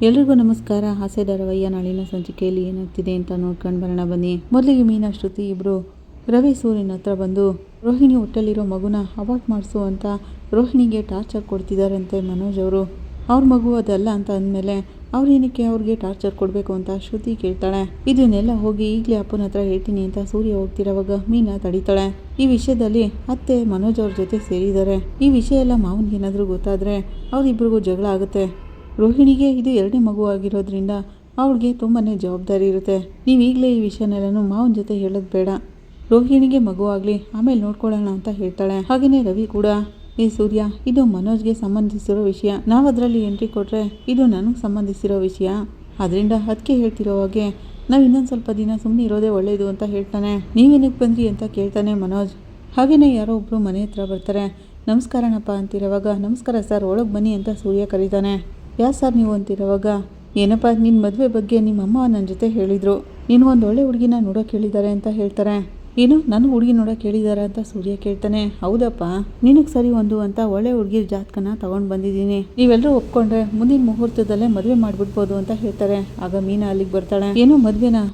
ಎಲ್ರಿಗೂ ನಮಸ್ಕಾರ. ಹಾಸ್ಯ ಧಾರಾವಾಹಿಯ ನಾಳಿನ ಸಂಚಿಕೆಯಲ್ಲಿ ಏನಾಗ್ತಿದೆ ಅಂತ ನೋಡ್ಕೊಂಡು ಬರೋಣ ಬನ್ನಿ. ಮೊದಲಿಗೆ ಮೀನಾ ಶ್ರುತಿ ಇಬ್ರು ರವಿ ಸೂರ್ಯನ ಹತ್ರ ಬಂದು ರೋಹಿಣಿ ಹೊಟ್ಟೆಲಿರೋ ಮಗುನ ಅವಾಯ್ಡ್ ಮಾಡಿಸು ಅಂತ ರೋಹಿಣಿಗೆ ಟಾರ್ಚರ್ ಕೊಡ್ತಿದ್ದಾರಂತೆ ಮನೋಜ್ ಅವರು. ಅವ್ರ ಮಗು ಅದಲ್ಲ ಅಂತ ಅಂದಮೇಲೆ ಅವ್ರೇನಕ್ಕೆ ಅವ್ರಿಗೆ ಟಾರ್ಚರ್ ಕೊಡಬೇಕು ಅಂತ ಶ್ರುತಿ ಕೇಳ್ತಾಳೆ. ಇದನ್ನೆಲ್ಲ ಹೋಗಿ ಈಗಲೇ ಅಪ್ಪನ ಹತ್ರ ಹೇಳ್ತೀನಿ ಅಂತ ಸೂರ್ಯ ಹೋಗ್ತಿರೋವಾಗ ಮೀನಾ ತಡಿತಾಳೆ. ಈ ವಿಷಯದಲ್ಲಿ ಅತ್ತೆ ಮನೋಜ್ ಅವ್ರ ಜೊತೆ ಸೇರಿದ್ದಾರೆ. ಈ ವಿಷಯ ಎಲ್ಲ ಮಾವನ್ಗೆ ಏನಾದರೂ ಗೊತ್ತಾದರೆ ಅವರಿಬ್ರಿಗೂ ಜಗಳ ಆಗುತ್ತೆ. ರೋಹಿಣಿಗೆ ಇದು ಎರಡನೇ ಮಗು ಆಗಿರೋದ್ರಿಂದ ಅವಳಿಗೆ ತುಂಬಾ ಜವಾಬ್ದಾರಿ ಇರುತ್ತೆ. ನೀವು ಈಗಲೇ ಈ ವಿಷಯನೆಲ್ಲನೂ ಮಾವನ ಜೊತೆ ಹೇಳೋದು ಬೇಡ. ರೋಹಿಣಿಗೆ ಮಗು ಆಗಲಿ ಆಮೇಲೆ ನೋಡ್ಕೊಳ್ಳೋಣ ಅಂತ ಹೇಳ್ತಾಳೆ. ಹಾಗೆಯೇ ರವಿ ಕೂಡ, ಏ ಸೂರ್ಯ, ಇದು ಮನೋಜ್ಗೆ ಸಂಬಂಧಿಸಿರೋ ವಿಷಯ. ನಾವು ಅದರಲ್ಲಿ ಎಂಟ್ರಿ ಕೊಟ್ಟರೆ ಇದು ನನಗೆ ಸಂಬಂಧಿಸಿರೋ ವಿಷಯ. ಅದರಿಂದ ಅದಕ್ಕೆ ಹೇಳ್ತಿರೋ ಹಾಗೆ ನಾವು ಇನ್ನೊಂದು ಸ್ವಲ್ಪ ದಿನ ಸುಮ್ಮನೆ ಇರೋದೇ ಒಳ್ಳೆಯದು ಅಂತ ಹೇಳ್ತಾನೆ. ನೀವೇನಕ್ಕೆ ಬಂದ್ರಿ ಅಂತ ಕೇಳ್ತಾನೆ ಮನೋಜ್. ಹಾಗೆಯೇ ಯಾರೋ ಒಬ್ಬರು ಮನೆ ಹತ್ರ ಬರ್ತಾರೆ. ನಮಸ್ಕಾರನಪ್ಪ ಅಂತಿರೋವಾಗ, ನಮಸ್ಕಾರ ಸರ್, ಒಳಗೆ ಬನ್ನಿ ಅಂತ ಸೂರ್ಯ ಕರೀತಾನೆ. ಯಾರು ಸರ್ ನೀವು ಅಂತಿರೋವಾಗ, ಏನಪ್ಪ ನಿನ್ನ ಮದುವೆ ಬಗ್ಗೆ ನಿಮ್ಮಮ್ಮ ನನ್ನ ಜೊತೆ ಹೇಳಿದರು. ನೀನು ಒಂದು ಒಳ್ಳೆ ಹುಡುಗಿನ ನೋಡೋಕೆ ಹೇಳಿದ್ದಾರೆ ಅಂತ ಹೇಳ್ತಾರೆ. ಏನು, ನನ್ನ ಹುಡುಗಿ ನೋಡೋಕೆ ಹೇಳಿದ್ದಾರೆ ಅಂತ ಸೂರ್ಯ ಕೇಳ್ತಾನೆ. ಹೌದಪ್ಪ, ನಿನಗೆ ಸರಿ ಒಂದು ಅಂತ ಒಳ್ಳೆ ಹುಡುಗಿರ ಜಾತಕನ ತೊಗೊಂಡು ಬಂದಿದ್ದೀನಿ. ನೀವೆಲ್ಲರೂ ಒಪ್ಕೊಂಡ್ರೆ ಮುಂದಿನ ಮುಹೂರ್ತದಲ್ಲೇ ಮದುವೆ ಮಾಡಿಬಿಡ್ಬೋದು ಅಂತ ಹೇಳ್ತಾರೆ. ಆಗ ಮೀನಾ ಅಲ್ಲಿಗೆ ಬರ್ತಾಳೆ. ಏನೋ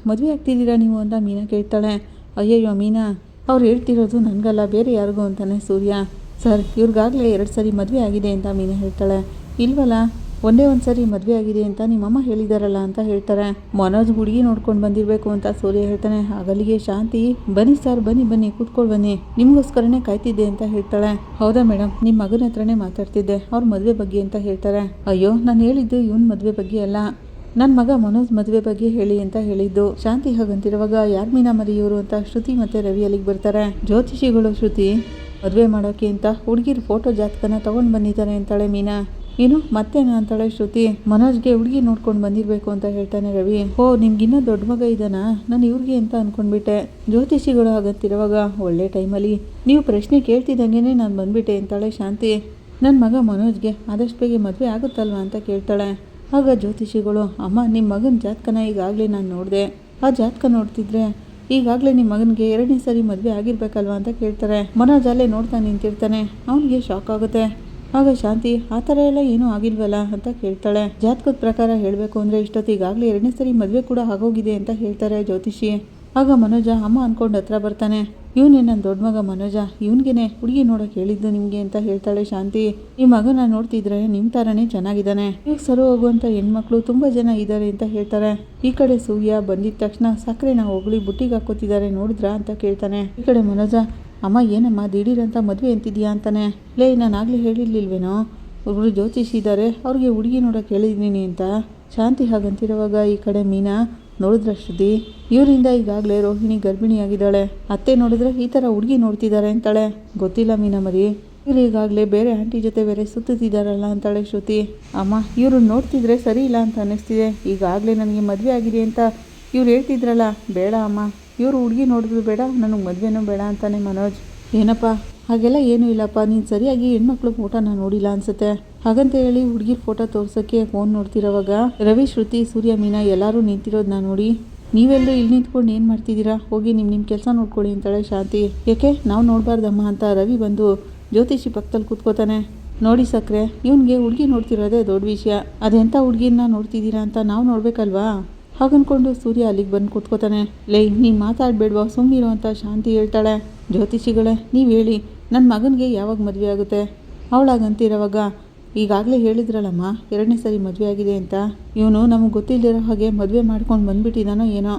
ಮದುವೆ ಆಗ್ತಿದ್ದೀರಾ ನೀವು ಅಂತ ಮೀನಾ ಕೇಳ್ತಾಳೆ. ಅಯ್ಯಯ್ಯೋ ಮೀನಾ, ಅವ್ರು ಹೇಳ್ತಿರೋದು ನನಗಲ್ಲ ಬೇರೆ ಯಾರಿಗೂ ಅಂತಾನೆ ಸೂರ್ಯ. ಸರ್, ಇವ್ರಿಗಾಗಲೇ 2 ಸರಿ ಮದುವೆ ಆಗಿದೆ ಅಂತ ಮೀನಾ ಹೇಳ್ತಾಳೆ. ಇಲ್ವಲ್ಲ, ಒಂದೇ ಒಂದು ಸರಿ ಮದುವೆ ಆಗಿದೆ ಅಂತ ನಿಮ್ಮಮ್ಮ ಹೇಳಿದಾರಲ್ಲ ಅಂತ ಹೇಳ್ತಾರೆ. ಮನೋಜ್ ಹುಡುಗಿ ನೋಡ್ಕೊಂಡು ಬಂದಿರಬೇಕು ಅಂತ ಸೂರ್ಯ ಹೇಳ್ತಾನೆ. ಆಗಲಿಗೆ ಶಾಂತಿ, ಬನ್ನಿ ಸರ್, ಬನ್ನಿ ಕೂತ್ಕೊಂಡು ಬನ್ನಿ, ನಿಮಗೋಸ್ಕರನೇ ಕಾಯ್ತಿದ್ದೆ ಅಂತ ಹೇಳ್ತಾಳೆ. ಹೌದಾ ಮೇಡಮ್, ನಿಮ್ಮ ಮಗನ ಹತ್ರನೇ ಮಾತಾಡ್ತಿದ್ದೆ ಅವ್ರ ಮದುವೆ ಬಗ್ಗೆ ಅಂತ ಹೇಳ್ತಾರೆ. ಅಯ್ಯೋ, ನಾನು ಹೇಳಿದ್ದು ಇವನ್ ಮದುವೆ ಬಗ್ಗೆ ಅಲ್ಲ, ನನ್ನ ಮಗ ಮನೋಜ್ ಮದುವೆ ಬಗ್ಗೆ ಹೇಳಿ ಅಂತ ಹೇಳಿದ್ದು. ಶಾಂತಿ ಹಾಗಂತಿರುವಾಗ ಯಾರ್ ಮೀನಾ ಮರಿ ಇವರು ಅಂತ ಶ್ರುತಿ ಮತ್ತೆ ರವಿ ಅಲ್ಲಿಗೆ ಬರ್ತಾರೆ. ಜ್ಯೋತಿಷಿಗಳು ಶ್ರುತಿ ಮದುವೆ ಮಾಡೋಕೆ ಅಂತ ಹುಡುಗಿರ ಫೋಟೋ ಜಾತಕನ ತೊಗೊಂಡು ಬಂದಿದ್ದಾರೆ ಅಂತಾಳೆ ಮೀನಾ. ಏನು ಮತ್ತೇನು ಅಂತಾಳೆ ಶ್ರುತಿ. ಮನೋಜ್ಗೆ ಹುಡುಗಿ ನೋಡ್ಕೊಂಡು ಬಂದಿರಬೇಕು ಅಂತ ಹೇಳ್ತಾನೆ ರವಿ. ಓ, ನಿಮ್ಗಿನ್ನೂ ದೊಡ್ಡ ಮಗ ಇದ್ದಾನಾ, ನಾನು ಇವ್ರಿಗೆ ಅಂತ ಅಂದ್ಕೊಂಡ್ಬಿಟ್ಟೆ. ಜ್ಯೋತಿಷಿಗಳು ಆಗತ್ತಿರುವಾಗ ಒಳ್ಳೆ ಟೈಮಲ್ಲಿ ನೀವು ಪ್ರಶ್ನೆ ಕೇಳ್ತಿದ್ದಂಗೆ ನಾನು ಬಂದ್ಬಿಟ್ಟೆ ಅಂತಾಳೆ ಶಾಂತಿ. ನನ್ನ ಮಗ ಮನೋಜ್ಗೆ ಆದಷ್ಟು ಬೇಗ ಮದುವೆ ಆಗುತ್ತಲ್ವಾ ಅಂತ ಕೇಳ್ತಾಳೆ. ಆಗ ಜ್ಯೋತಿಷಿಗಳು, ಅಮ್ಮ ನಿಮ್ಮ ಮಗನ ಜಾತಕನ ಈಗಾಗಲೇ ನಾನು ನೋಡಿದೆ. ಆ ಜಾತಕ ನೋಡ್ತಿದ್ರೆ ಈಗಾಗಲೇ ನಿಮ್ಮ ಮಗನಿಗೆ 2ನೇ ಸರಿ ಮದುವೆ ಆಗಿರ್ಬೇಕಲ್ವಾ ಅಂತ ಕೇಳ್ತಾರೆ. ಮನೋಜ್ ಅಲ್ಲೇ ನೋಡ್ತಾ ನಿಂತಿರ್ತಾನೆ. ಅವನಿಗೆ ಶಾಕ್ ಆಗುತ್ತೆ. ಆಗ ಶಾಂತಿ, ಆ ಥರ ಎಲ್ಲ ಏನೂ ಆಗಿಲ್ವಲ್ಲ ಅಂತ ಕೇಳ್ತಾಳೆ. ಜಾತಕದ ಪ್ರಕಾರ ಹೇಳಬೇಕು ಅಂದರೆ ಇಷ್ಟೊತ್ತಿಗಾಗಲೇ 2ನೇ ಸರಿ ಮದುವೆ ಕೂಡ ಆಗೋಗಿದೆ ಅಂತ ಹೇಳ್ತಾರೆ ಜ್ಯೋತಿಷಿ. ಆಗ ಮನೋಜ ಅಮ್ಮ ಅಂದ್ಕೊಂಡು ಹತ್ರ ಬರ್ತಾನೆ. ಇವನೇ ನನ್ನ ದೊಡ್ಡ ಮಗ ಮನೋಜ, ಇವನಿಗೇನೆ ಹುಡುಗಿ ನೋಡೋಕೆ ಹೇಳಿದ್ದು ನಿಮಗೆ ಅಂತ ಹೇಳ್ತಾಳೆ ಶಾಂತಿ. ಈ ಮಗನ ನೋಡ್ತಿದ್ರೆ ನಿಮ್ಮ ಥರನೇ ಚೆನ್ನಾಗಿದ್ದಾನೆ, ಈಗ ಸರು ಹೋಗುವಂಥ ಹೆಣ್ಮಕ್ಳು ತುಂಬ ಜನ ಇದ್ದಾರೆ ಅಂತ ಹೇಳ್ತಾರೆ. ಈ ಕಡೆ ಸೂರ್ಯ ಬಂದಿದ ತಕ್ಷಣ ಸಕ್ಕರೆನ ಹೊಗಳಿ ಬುಟ್ಟಿಗೆ ಹಾಕೋತಿದ್ದಾರೆ ನೋಡಿದ್ರಾ ಅಂತ ಕೇಳ್ತಾನೆ. ಈ ಕಡೆ ಮನೋಜ, ಅಮ್ಮ ಏನಮ್ಮ ದಿಢೀರಂತ ಮದುವೆ ಅಂತಿದ್ಯಾ ಅಂತಾನೆ. ಲೇ, ನಾನು ಆಗಲೇ ಹೇಳಿರ್ಲಿಲ್ವೇನೋ, ಒಬ್ಬರು ಜ್ಯೋತಿಷಿ ಇದ್ದಾರೆ, ಅವ್ರಿಗೆ ಹುಡುಗಿ ನೋಡೋಕೆ ಹೇಳಿದ್ದೀನಿ ಅಂತ. ಶಾಂತಿ ಹಾಗಂತಿರುವಾಗ ಈ ಕಡೆ ಮೀನಾ, ನೋಡಿದ್ರ ಶ್ರುತಿ, ಇವರಿಂದ ಈಗಾಗಲೇ ರೋಹಿಣಿ ಗರ್ಭಿಣಿಯಾಗಿದ್ದಾಳೆ. ಅತ್ತೆ ನೋಡಿದ್ರೆ ಈ ಥರ ಹುಡುಗಿ ನೋಡ್ತಿದ್ದಾರೆ ಅಂತಾಳೆ. ಗೊತ್ತಿಲ್ಲ ಮೀನಾ ಮರಿ, ಇವ್ರು ಈಗಾಗಲೇ ಬೇರೆ ಆಂಟಿ ಜೊತೆ ಬೇರೆ ಸುತ್ತಿದ್ದಾರಲ್ಲ ಅಂತಾಳೆ ಶ್ರುತಿ. ಅಮ್ಮ, ಇವರು ನೋಡ್ತಿದ್ರೆ ಸರಿ ಇಲ್ಲ ಅಂತ ಅನ್ನಿಸ್ತಿದೆ. ಈಗಾಗಲೇ ನನಗೆ ಮದುವೆ ಆಗಿದೆ ಅಂತ ಇವ್ರು ಹೇಳ್ತಿದ್ರಲ್ಲ. ಬೇಡ ಅಮ್ಮ, ಇವರು ಹುಡುಗಿ ನೋಡಿದ್ರು ಬೇಡ, ನನಗೆ ಮದುವೆನೂ ಬೇಡ ಅಂತಾನೆ ಮನೋಜ್. ಏನಪ್ಪ, ಹಾಗೆಲ್ಲ ಏನೂ ಇಲ್ಲಪ್ಪ, ನೀನು ಸರಿಯಾಗಿ ಹೆಣ್ಮಕ್ಳು ಫೋಟೋನ ನೋಡಿಲ್ಲ ಅನ್ಸುತ್ತೆ. ಹಾಗಂತ ಹೇಳಿ ಹುಡುಗಿರ ಫೋಟೋ ತೋರ್ಸೋಕ್ಕೆ ಫೋನ್ ನೋಡ್ತಿರೋವಾಗ ರವಿ, ಶ್ರುತಿ, ಸೂರ್ಯ, ಮೀನಾ ಎಲ್ಲರೂ ನಿಂತಿರೋದನ್ನ ನೋಡಿ, ನೀವೆಲ್ಲರೂ ಇಲ್ಲಿ ನಿಂತ್ಕೊಂಡು ಏನು ಮಾಡ್ತಿದ್ದೀರಾ, ಹೋಗಿ ನಿಮ್ಮ ಕೆಲಸ ನೋಡ್ಕೊಳ್ಳಿ ಅಂತಾಳೆ ಶಾಂತಿ. ಯಾಕೆ ನಾವು ನೋಡಬಾರ್ದಮ್ಮ ಅಂತ ರವಿ ಬಂದು ಜ್ಯೋತಿಷಿ ಪಕ್ಕದಲ್ಲಿ ಕೂತ್ಕೋತಾನೆ. ನೋಡಿ ಸಕ್ರೆ, ಇವನಿಗೆ ಹುಡುಗಿ ನೋಡ್ತಿರೋದೇ ದೊಡ್ಡ ವಿಷಯ, ಅದೆಂಥ ಹುಡುಗಿನ ನೋಡ್ತಿದ್ದೀರಾ ಅಂತ ನಾವು ನೋಡ್ಬೇಕಲ್ವಾ. ಹಾಗನ್ಕೊಂಡು ಸೂರ್ಯ ಅಲ್ಲಿಗೆ ಬಂದು ಕೂತ್ಕೋತಾನೆ. ಲೇ, ನೀನು ಮಾತಾಡಬೇಡ್ವಾ, ಸುಮ್ಮನಿರೋ ಅಂತ ಶಾಂತಿ ಹೇಳ್ತಾಳೆ. ಜ್ಯೋತಿಷಿಗಳೇ, ನೀವು ಹೇಳಿ, ನನ್ನ ಮಗನಿಗೆ ಯಾವಾಗ ಮದುವೆ ಆಗುತ್ತೆ. ಅವಳಾಗಂತಿರೋವಾಗ, ಈಗಾಗಲೇ ಹೇಳಿದ್ರಲ್ಲಮ್ಮ 2ನೇ ಸರಿ ಮದುವೆ ಆಗಿದೆ ಅಂತ. ಇವನು ನಮಗೆ ಗೊತ್ತಿಲ್ಲದಿರೋ ಹಾಗೆ ಮದುವೆ ಮಾಡ್ಕೊಂಡು ಬಂದ್ಬಿಟ್ಟಿದ್ದಾನೋ ಏನೋ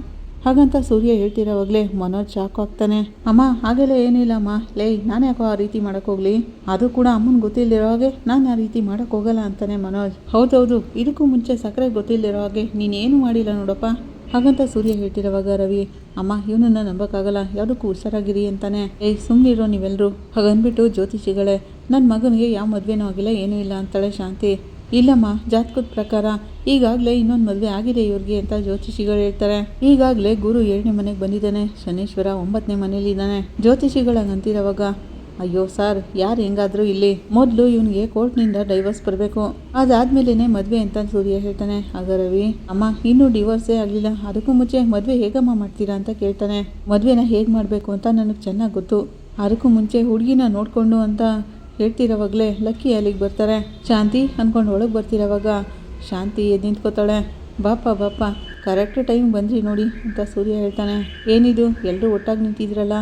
ಹಾಗಂತ ಸೂರ್ಯ ಹೇಳ್ತಿರೋವಾಗಲೇ ಮನೋಜ್ ಶಾಕ್ ಆಗ್ತಾನೆ. ಅಮ್ಮ, ಹಾಗೆಲ್ಲ ಏನಿಲ್ಲಮ್ಮ. ಲೇ, ನಾನು ಯಾಕೋ ಆ ರೀತಿ ಮಾಡೋಕ್ಕೋಗ್ಲಿ, ಅದು ಕೂಡ ಅಮ್ಮನ ಗೊತ್ತಿಲ್ಲದಿರೋ ಹಾಗೆ ನಾನು ಆ ರೀತಿ ಮಾಡೋಕ್ಕೋಗಲ್ಲ ಅಂತಾನೆ ಮನೋಜ್. ಹೌದೌದು, ಇದಕ್ಕೂ ಮುಂಚೆ ಸಕ್ಕರೆ ಗೊತ್ತಿಲ್ಲದಿರೋ ಹಾಗೆ ನೀನೇನು ಮಾಡಿಲ್ಲ ನೋಡಪ್ಪ ಹಾಗಂತ ಸೂರ್ಯ ಹೇಳ್ತಿರೋವಾಗ ರವಿ, ಅಮ್ಮ, ಇವನನ್ನು ನಂಬೋಕ್ಕಾಗಲ್ಲ, ಯಾವುದಕ್ಕೂ ಹುಷಾರಾಗಿರಿ ಅಂತಾನೆ. ಏಯ್ ಸುಮ್ಮನಿರೋ ನೀವೆಲ್ಲರೂ ಹಾಗನ್ಬಿಟ್ಟು ಜ್ಯೋತಿಷಿಗಳೇ, ನನ್ನ ಮಗನಿಗೆ ಯಾವ ಮದುವೆನೂ ಆಗಿಲ್ಲ, ಏನೂ ಇಲ್ಲ ಅಂತಾಳೆ ಶಾಂತಿ. ಇಲ್ಲಮ್ಮ, ಜಾತಕದ ಪ್ರಕಾರ ಈಗಾಗಲೇ ಇನ್ನೊಂದು ಮದುವೆ ಆಗಿದೆ ಇವ್ರಿಗೆ ಅಂತ ಜ್ಯೋತಿಷಿಗಳು ಹೇಳ್ತಾರೆ. ಈಗಾಗಲೇ ಗುರು 7ನೇ ಮನೆಗೆ ಬಂದಿದ್ದಾನೆ, ಶನೇಶ್ವರ 9ನೇ ಮನೇಲಿದ್ದಾನೆ. ಜ್ಯೋತಿಷಿಗಳಂತಿರೋವಾಗ, ಅಯ್ಯೋ ಸರ್, ಯಾರು ಹೆಂಗಾದರೂ ಇಲ್ಲಿ ಮೊದಲು ಇವನಿಗೆ ಕೋರ್ಟ್ನಿಂದ ಡೈವರ್ಸ್ ಬರಬೇಕು, ಅದಾದ್ಮೇಲೆ ಮದುವೆ ಅಂತ ಸೂರ್ಯ ಹೇಳ್ತಾನೆ. ಆಗ ರವಿ, ಅಮ್ಮ, ಇನ್ನೂ ಡಿವೋರ್ಸೇ ಆಗಲಿಲ್ಲ, ಅದಕ್ಕೂ ಮುಂಚೆ ಮದುವೆ ಹೇಗಮ್ಮ ಮಾಡ್ತೀರಾ ಅಂತ ಕೇಳ್ತಾನೆ. ಮದುವೆನ ಹೇಗೆ ಮಾಡಬೇಕು ಅಂತ ನನಗೆ ಚೆನ್ನಾಗಿ ಗೊತ್ತು, ಅದಕ್ಕೂ ಮುಂಚೆ ಹುಡುಗಿನ ನೋಡಿಕೊಂಡು ಅಂತ ಹೇಳ್ತಿರೋವಾಗಲೇ ಲಕ್ಕಿ ಅಲ್ಲಿಗೆ ಬರ್ತಾರೆ. ಶಾಂತಿ ಅಂದ್ಕೊಂಡು ಒಳಗೆ ಬರ್ತಿರೋವಾಗ ಶಾಂತಿ ಎದ್ದು ನಿಂತ್ಕೋತಾಳೆ. ಬಾಪ ಕರೆಕ್ಟ್ ಟೈಮ್ ಬಂದ್ರಿ ನೋಡಿ ಅಂತ ಸೂರ್ಯ ಹೇಳ್ತಾನೆ. ಏನಿದು ಎಲ್ಲರೂ ಒಟ್ಟಾಗಿ ನಿಂತಿದ್ರಲ್ಲ,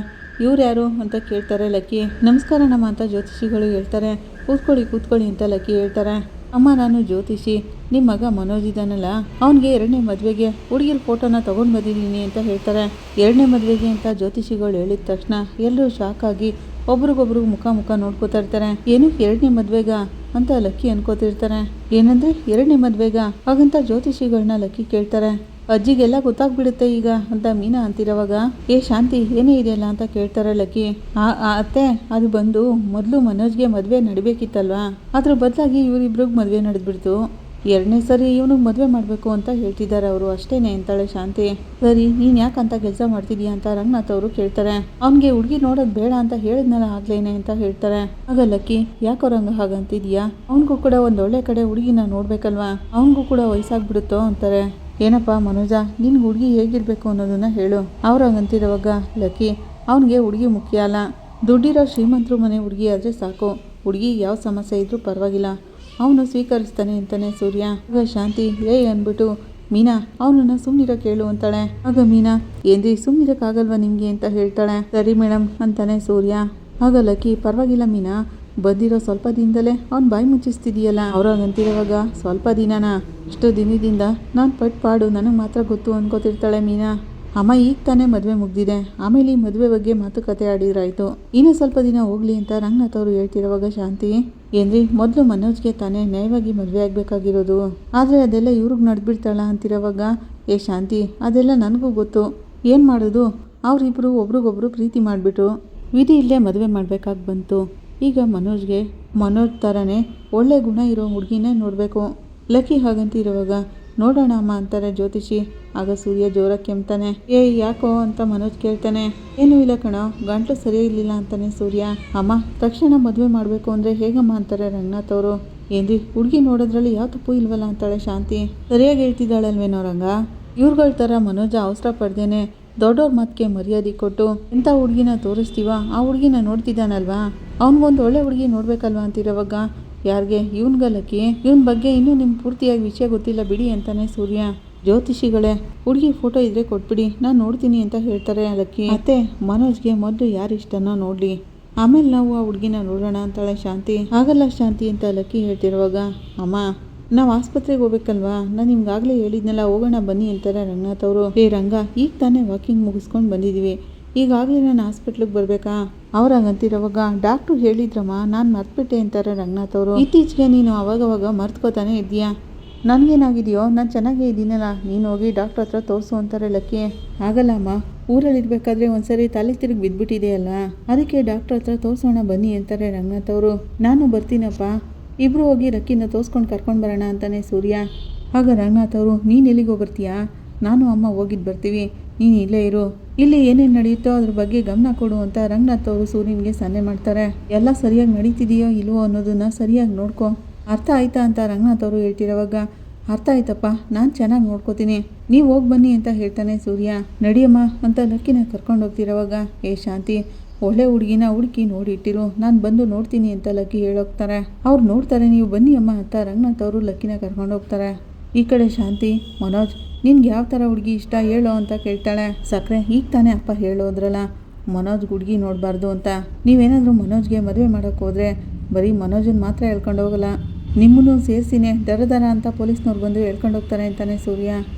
ಇವ್ರು ಯಾರು ಅಂತ ಕೇಳ್ತಾರೆ ಲಕ್ಕಿ. ನಮಸ್ಕಾರ ನಮ್ಮ ಅಂತ ಜ್ಯೋತಿಷಿಗಳು ಹೇಳ್ತಾರೆ. ಕೂತ್ಕೊಳ್ಳಿ ಅಂತ ಲಕ್ಕಿ ಹೇಳ್ತಾರೆ. ಅಮ್ಮ ನಾನು ಜ್ಯೋತಿಷಿ, ನಿಮ್ಮ ಮಗ ಮನೋಜ್ ಇದ್ದಾನಲ್ಲ ಅವನಿಗೆ 2ನೇ ಮದುವೆಗೆ ಹುಡುಗಿರ ಫೋಟೋನ ತೊಗೊಂಡು ಬಂದಿದ್ದೀನಿ ಅಂತ ಹೇಳ್ತಾರೆ. 2ನೇ ಮದುವೆಗೆ ಅಂತ ಜ್ಯೋತಿಷಿಗಳು ಹೇಳಿದ ತಕ್ಷಣ ಎಲ್ಲರೂ ಶಾಕ್ ಆಗಿ ಒಬ್ರಿಗೊಬ್ರು ಮುಖ ನೋಡ್ಕೋತಾ ಇರ್ತಾರೆ. ಏನು 2ನೇ ಮದುವೆಗ ಅಂತ ಲಕ್ಕಿ ಅನ್ಕೋತಿರ್ತಾರೆ. ಏನಂದ್ರೆ 2ನೇ ಮದುವೆಗ ಹಾಗಂತ ಜ್ಯೋತಿಷಿಗಳನ್ನ ಲಕ್ಕಿ ಕೇಳ್ತಾರೆ. ಅಜ್ಜಿಗೆಲ್ಲ ಗೊತ್ತಾಗ್ಬಿಡುತ್ತೆ ಈಗ ಅಂತ ಮೀನಾ ಅಂತಿರೋವಾಗ, ಏ ಶಾಂತಿ ಏನೇ ಇದೆಯಲ್ಲ ಅಂತ ಕೇಳ್ತಾರೆ ಲಕ್ಕಿ. ಅತ್ತೆ ಅದು ಬಂದು ಮೊದಲು ಮನೋಜ್ಗೆ ಮದುವೆ ನಡಿಬೇಕಿತ್ತಲ್ವಾ, ಅದ್ರ ಬದಲಾಗಿ ಇವರಿಬ್ರಿಗೆ ಮದುವೆ ನಡೆದ್ಬಿಡ್ತು. 2ನೇ ಸರಿ ಇವನಿಗೆ ಮದುವೆ ಮಾಡಬೇಕು ಅಂತ ಹೇಳ್ತಿದ್ದಾರೆ ಅವರು, ಅಷ್ಟೇನೆ ಅಂತಾಳೆ ಶಾಂತಿ. ಸರಿ ನೀನು ಯಾಕಂತ ಕೆಲಸ ಮಾಡ್ತಿದ್ಯಾ ಅಂತ ರಂಗನಾಥ್ ಅವರು ಕೇಳ್ತಾರೆ. ಅವನಿಗೆ ಹುಡುಗಿ ನೋಡೋದು ಬೇಡ ಅಂತ ಹೇಳಿದ್ನಲ್ಲ ಆಗ್ಲೇನೆ ಅಂತ ಹೇಳ್ತಾರೆ. ಆಗ ಲಕ್ಕಿ, ಯಾಕೋ ರಂಗ ಹಾಗಂತಿದ್ಯಾ, ಅವನಿಗೂ ಕೂಡ ಒಂದೊಳ್ಳೆ ಕಡೆ ಹುಡುಗಿನ ನೋಡ್ಬೇಕಲ್ವಾ, ಅವನಿಗೂ ಕೂಡ ವಯಸ್ಸಾಗ್ಬಿಡುತ್ತೋ ಅಂತಾರೆ. ಏನಪ್ಪ ಮನೋಜ, ನಿನ್ಗೆ ಹುಡುಗಿ ಹೇಗಿರ್ಬೇಕು ಅನ್ನೋದನ್ನ ಹೇಳು. ಅವ್ರಂಗಂತಿರುವಾಗ ಲಕ್ಕಿ, ಅವನಿಗೆ ಹುಡುಗಿ ಮುಖ್ಯ ಅಲ್ಲ, ದುಡ್ಡಿರೋ ಶ್ರೀಮಂತರು ಮನೆ ಹುಡುಗಿ ಆದರೆ ಸಾಕು, ಹುಡುಗಿ ಯಾವ ಸಮಸ್ಯೆ ಇದ್ರೂ ಪರವಾಗಿಲ್ಲ, ಅವನು ಸ್ವೀಕರಿಸ್ತಾನೆ ಅಂತಾನೆ ಸೂರ್ಯ. ಆಗ ಶಾಂತಿ ಅಂದ್ಬಿಟ್ಟು ಮೀನಾ ಅವನನ್ನ ಸುಮ್ಮನಿರೋ ಕೇಳು ಅಂತಾಳೆ. ಆಗ ಮೀನಾ, ಏನ್ರಿ ಸುಮ್ಮನಿರೋಕ್ಕಾಗಲ್ವಾ ನಿಮಗೆ ಅಂತ ಹೇಳ್ತಾಳೆ. ಸರಿ ಮೇಡಮ್ ಅಂತಾನೆ ಸೂರ್ಯ. ಆಗ ಲಕ್ಕಿ, ಪರವಾಗಿಲ್ಲ ಮೀನಾ, ಬಂದಿರೋ ಸ್ವಲ್ಪ ದಿನದಲ್ಲೇ ಅವ್ನು ಬಾಯಿ ಮುಚ್ಚಿಸ್ತಿದೀಯಲ್ಲ. ಅವ್ರಾಗಂತಿರುವಾಗ ಸ್ವಲ್ಪ ದಿನನಾ, ಅಷ್ಟು ದಿನದಿಂದ ನಾನು ಪಾಡು ನನಗೆ ಮಾತ್ರ ಗೊತ್ತು ಅನ್ಕೋತಿರ್ತಾಳೆ ಮೀನಾ. ಅಮ್ಮ ಈಗ ತಾನೇ ಮದುವೆ ಮುಗ್ದಿದೆ, ಆಮೇಲೆ ಈ ಮದುವೆ ಬಗ್ಗೆ ಮಾತುಕತೆ ಆಡಿದ್ರಾಯ್ತು, ಇನ್ನೂ ಸ್ವಲ್ಪ ದಿನ ಹೋಗ್ಲಿ ಅಂತ ರಂಗನಾಥ್ ಅವರು ಹೇಳ್ತಿರೋವಾಗ ಶಾಂತಿ, ಏನ್ರಿ ಮೊದಲು ಮನೋಜ್ಗೆ ತಾನೇ ನ್ಯಾಯವಾಗಿ ಮದುವೆ ಆಗಬೇಕಾಗಿರೋದು, ಆದರೆ ಅದೆಲ್ಲ ಇವ್ರಿಗೆ ನಡೆದ್ಬಿಡ್ತಾಳ ಅಂತಿರೋವಾಗ, ಏ ಶಾಂತಿ ಅದೆಲ್ಲ ನನಗೂ ಗೊತ್ತು, ಏನು ಮಾಡೋದು, ಅವರಿಬ್ಬರು ಒಬ್ರಿಗೊಬ್ರು ಪ್ರೀತಿ ಮಾಡಿಬಿಟ್ರು, ವಿಧಿ ಇಲ್ಲೇ ಮದುವೆ ಮಾಡಬೇಕಾಗಿ ಬಂತು. ಈಗ ಮನೋಜ್ ಥರನೇ ಒಳ್ಳೆ ಗುಣ ಇರೋ ಹುಡುಗಿನೇ ನೋಡಬೇಕು. ಲಕ್ಕಿ ಹಾಗಂತಿರುವಾಗ, ನೋಡೋಣ ಅಮ್ಮ ಅಂತಾರೆ ಜ್ಯೋತಿಷಿ. ಆಗ ಸೂರ್ಯ ಜೋರಾಗಿ ಕೆಮ್ತಾನೆ. ಯಾಕೋ ಅಂತ ಮನೋಜ್ ಕೇಳ್ತಾನೆ. ಏನೂ ಇಲ್ಲ ಕಣೋ, ಗಂಟ್ಲು ಸರಿ ಇರಲಿಲ್ಲ ಅಂತಾನೆ ಸೂರ್ಯ. ಅಮ್ಮ ತಕ್ಷಣ ಮದುವೆ ಮಾಡಬೇಕು ಅಂದರೆ ಹೇಗಮ್ಮ ಅಂತಾರೆ ರಂಗನಾಥ್ ಅವರು. ಏನ್ರಿ ಹುಡುಗಿ ನೋಡೋದ್ರಲ್ಲಿ ಯಾವ ತಪ್ಪು ಇಲ್ವಲ್ಲ ಅಂತಾಳೆ ಶಾಂತಿ. ಸರಿಯಾಗಿ ಹೇಳ್ತಿದ್ದಾಳಲ್ವೇನೋ ರಂಗ, ಇವ್ರುಗಳ ಥರ ಮನೋಜ ಅವಸರ ಪಡ್ದೇನೆ ದೊಡ್ಡವ್ರ ಮಾತಿಗೆ ಮರ್ಯಾದೆ ಕೊಟ್ಟು ಎಂಥ ಹುಡುಗಿನ ತೋರಿಸ್ತೀವ ಆ ಹುಡುಗಿನ ನೋಡ್ತಿದ್ದಾನಲ್ವಾ, ಅವ್ನಿಗೊಂದು ಒಳ್ಳೆ ಹುಡುಗಿ ನೋಡ್ಬೇಕಲ್ವಾ ಅಂತಿರೋವಾಗ, ಯಾರಿಗೆ ಇವನ್ಗ ಲಕ್ಕಿ, ಇವನ್ ಬಗ್ಗೆ ಇನ್ನೂ ನಿಮ್ಗೆ ಪೂರ್ತಿಯಾಗಿ ವಿಷಯ ಗೊತ್ತಿಲ್ಲ ಬಿಡಿ ಅಂತಾನೆ ಸೂರ್ಯ. ಜ್ಯೋತಿಷಿಗಳೇ ಹುಡುಗಿ ಫೋಟೋ ಇದ್ರೆ ಕೊಟ್ಬಿಡಿ, ನಾನು ನೋಡ್ತೀನಿ ಅಂತ ಹೇಳ್ತಾರೆ ಲಕ್ಕಿ. ಮತ್ತೆ ಮನೋಜ್ಗೆ ಮೊದಲು ಯಾರು ಇಷ್ಟನೋ ನೋಡ್ಲಿ, ಆಮೇಲೆ ನಾವು ಆ ಹುಡುಗಿನ ನೋಡೋಣ ಅಂತಾಳೆ ಶಾಂತಿ. ಆಗಲ್ಲ ಶಾಂತಿ ಅಂತ ಲಕ್ಕಿ ಹೇಳ್ತಿರುವಾಗ, ಅಮ್ಮ ನಾವು ಆಸ್ಪತ್ರೆಗೆ ಹೋಗ್ಬೇಕಲ್ವಾ, ನಾನು ನಿಮ್ಗಾಗಲೇ ಹೇಳಿದ್ನಲ್ಲ ಹೋಗೋಣ ಬನ್ನಿ ಅಂತಾರೆ ರಂಗನಾಥ್ ಅವರು. ರಂಗ ಈಗ ತಾನೇ ವಾಕಿಂಗ್ ಮುಗಿಸ್ಕೊಂಡು ಬಂದಿದ್ದೀವಿ, ಈಗಾಗಲೇ ನಾನು ಹಾಸ್ಪಿಟ್ಲಿಗೆ ಬರಬೇಕಾ? ಅವ್ರಾಗಂತಿರೋವಾಗ, ಡಾಕ್ಟ್ರು ಹೇಳಿದ್ರಮ್ಮ ನಾನು ಮರ್ತ್ಬಿಟ್ಟೆ ಅಂತಾರೆ ರಂಗನಾಥ್ ಅವರು. ಇತ್ತೀಚೆಗೆ ನೀನು ಅವಾಗವಾಗ ಮರ್ತ್ಕೋತಾನೆ ಇದ್ದೀಯಾ, ನನಗೇನಾಗಿದೆಯೋ ನಾನು ಚೆನ್ನಾಗೇ ಇದ್ದೀನಲ್ಲ, ನೀನು ಹೋಗಿ ಡಾಕ್ಟ್ರ್ ಹತ್ರ ತೋರಿಸು ಅಂತಾರೆ ಲಕ್ಕಿ. ಆಗಲ್ಲ ಅಮ್ಮ, ಊರಲ್ಲಿರ್ಬೇಕಾದ್ರೆ ಒಂದ್ಸರಿ ತಲೆ ತಿರುಗಿ ಬಿದ್ದುಬಿಟ್ಟಿದೆಯಲ್ಲ, ಅದಕ್ಕೆ ಡಾಕ್ಟ್ರ್ ಹತ್ರ ತೋರಿಸೋಣ ಬನ್ನಿ ಅಂತಾರೆ ರಂಗನಾಥ್ ಅವರು. ನಾನು ಬರ್ತೀನಪ್ಪ, ಇಬ್ಬರು ಹೋಗಿ ಲಕ್ಕಿನ ತೋರಿಸ್ಕೊಂಡು ಕರ್ಕೊಂಡು ಬರೋಣ ಅಂತಾನೆ ಸೂರ್ಯ. ಆಗ ರಂಗನಾಥ್ ಅವರು, ನೀನು ಎಲ್ಲಿಗೋ ಬರ್ತೀಯಾ, ನಾನು ಅಮ್ಮ ಹೋಗಿದ್ದು ಬರ್ತೀವಿ, ನೀನು ಇಲ್ಲೇ ಇರು, ಇಲ್ಲಿ ಏನೇನು ನಡೆಯುತ್ತೋ ಅದ್ರ ಬಗ್ಗೆ ಗಮನ ಕೊಡು ಅಂತ ರಂಗನಾಥ್ ಅವರು ಸೂರ್ಯನಿಗೆ ಸನ್ನೆ ಮಾಡ್ತಾರೆ. ಎಲ್ಲ ಸರಿಯಾಗಿ ನಡೀತಿದೆಯೋ ಇಲ್ವೋ ಅನ್ನೋದನ್ನ ಸರಿಯಾಗಿ ನೋಡ್ಕೊ, ಅರ್ಥ ಆಯ್ತಾ ಅಂತ ರಂಗನಾಥ್ ಅವರು ಹೇಳ್ತಿರೋವಾಗ, ಅರ್ಥ ಆಯ್ತಪ್ಪ, ನಾನು ಚೆನ್ನಾಗಿ ನೋಡ್ಕೋತೀನಿ, ನೀವು ಹೋಗಿ ಬನ್ನಿ ಅಂತ ಹೇಳ್ತಾನೆ ಸೂರ್ಯ. ನಡಿಯಮ್ಮ ಅಂತ ಲಕ್ಕಿನ ಕರ್ಕೊಂಡು ಹೋಗ್ತಿರೋವಾಗ, ಶಾಂತಿ ಒಳ್ಳೆ ಹುಡುಗಿನ ಹುಡುಕಿ ನೋಡಿ ಇಟ್ಟಿರು, ನಾನು ಬಂದು ನೋಡ್ತೀನಿ ಅಂತ ಲಕ್ಕಿ ಹೇಳೋಗ್ತಾರೆ. ಅವ್ರು ನೋಡ್ತಾರೆ, ನೀವು ಬನ್ನಿ ಅಮ್ಮ ಅಂತ ರಂಗನಾಥ್ ಅವರು ಲಕ್ಕಿನ ಕರ್ಕೊಂಡು ಹೋಗ್ತಾರೆ. ಈ ಕಡೆ ಶಾಂತಿ, ಮನೋಜ್ ನಿನ್ಗೆ ಯಾವ ಥರ ಹುಡುಗಿ ಇಷ್ಟ ಹೇಳೋ ಅಂತ ಕೇಳ್ತಾಳೆ. ಸಕ್ಕರೆ ಈಗ ತಾನೇ ಅಪ್ಪ ಹೇಳೋದ್ರಲ್ಲ ಮನೋಜ್ ಹುಡುಗಿ ನೋಡಬಾರ್ದು ಅಂತ, ನೀವೇನಾದರೂ ಮನೋಜ್ಗೆ ಮದುವೆ ಮಾಡೋಕ್ಕೆ ಹೋದರೆ ಬರೀ ಮನೋಜನ್ ಮಾತ್ರ ಹೇಳ್ಕೊಂಡು ಹೋಗಲ್ಲ, ನಿಮ್ಮನ್ನು ಸೇರಿಸಿನೇ ದರ ಅಂತ ಪೊಲೀಸ್ನವ್ರು ಬಂದು ಹೇಳ್ಕೊಂಡು ಹೋಗ್ತಾರೆ ಅಂತಾನೆ ಸೂರ್ಯ.